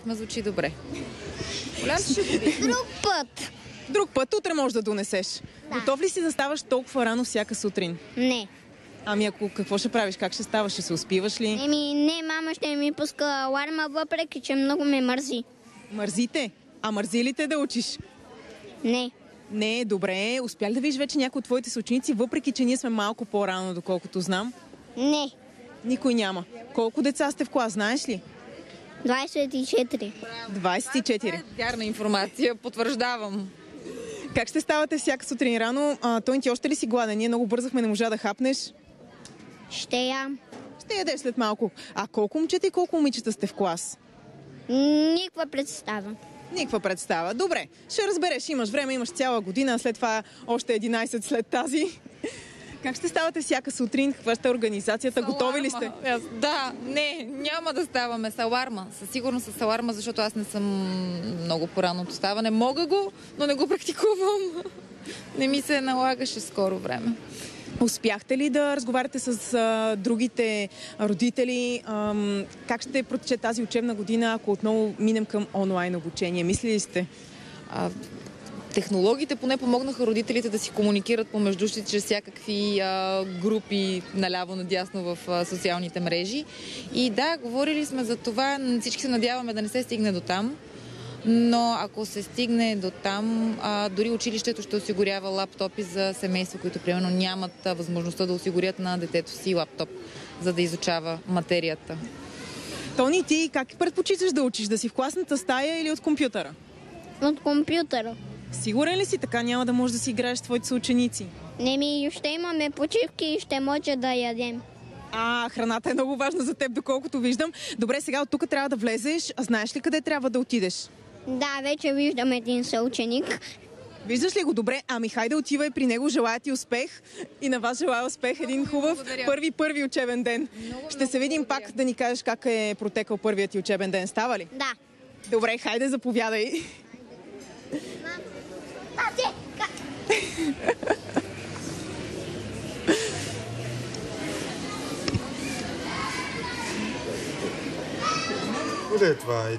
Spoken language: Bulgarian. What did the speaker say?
Ма звучи добре. Голям ще го види. Друг път. Друг път, утре можеш да донесеш. Да. Готов ли си да ставаш толкова рано всяка сутрин? Не. Ами ако какво ще правиш? Как ще ставаш? Ще се успиваш ли? Не, мама ще ми пуска аларма, въпреки че много ме мързи. Мързите? А мързи ли те да учиш? Не. Не, добре. Успя ли да видиш вече някои от твоите съученици, въпреки че ние сме малко по-рано, доколкото знам? Не. Никой няма. Колко деца сте в клас, знаеш ли? 24. 24. Вярна информация, потвърждавам. Как ще ставате всяка сутрин рано? Той ти още ли си гладен? Ние много бързахме, не можа да хапнеш. Ще ям. Ще ядеш след малко. А колко момчета и колко момичета сте в клас? Никаква представа. Никаква представа. Добре, ще разбереш. Имаш време, имаш цяла година, след това още 11 след тази. Как ще ставате всяка сутрин? Каква ще е организацията? Готови ли сте? Да, няма да ставаме с аларма. Със сигурност с аларма, защото аз не съм много по-рано от ставане. Мога го, но не го практикувам. Не ми се налагаше скоро време. Успяхте ли да разговаряте с другите родители? Как ще протече тази учебна година, ако отново минем към онлайн обучение? Мислили сте? Технологиите поне помогнаха родителите да си комуникират помежду си чрез всякакви групи наляво-надясно в социалните мрежи. И да, говорили сме за това. Всички се надяваме да не се стигне до там. Но ако се стигне до там, дори училището ще осигурява лаптопи за семейства, които примерно нямат възможността да осигурят на детето си лаптоп, за да изучава материята. Тони, ти как предпочиташ да учиш? Да си в класната стая или от компютъра? От компютъра. Сигурен ли си? Така няма да можеш да си играеш с твоите съученици. Ще имаме почивки и ще може да ядем. Храната е много важна за теб, доколкото виждам. Добре, сега от тук трябва да влезеш. А знаеш ли къде трябва да отидеш? Да, вече виждам един съученик. Виждаш ли го? Добре, хайде отивай при него, желая ти успех и на вас желая успех. Един хубав първи учебен ден. Ще се видим пак да ни кажеш как е протекал първият ти учебен ден. Става ли? Да. Добре, хайде заповядай. Къде е това?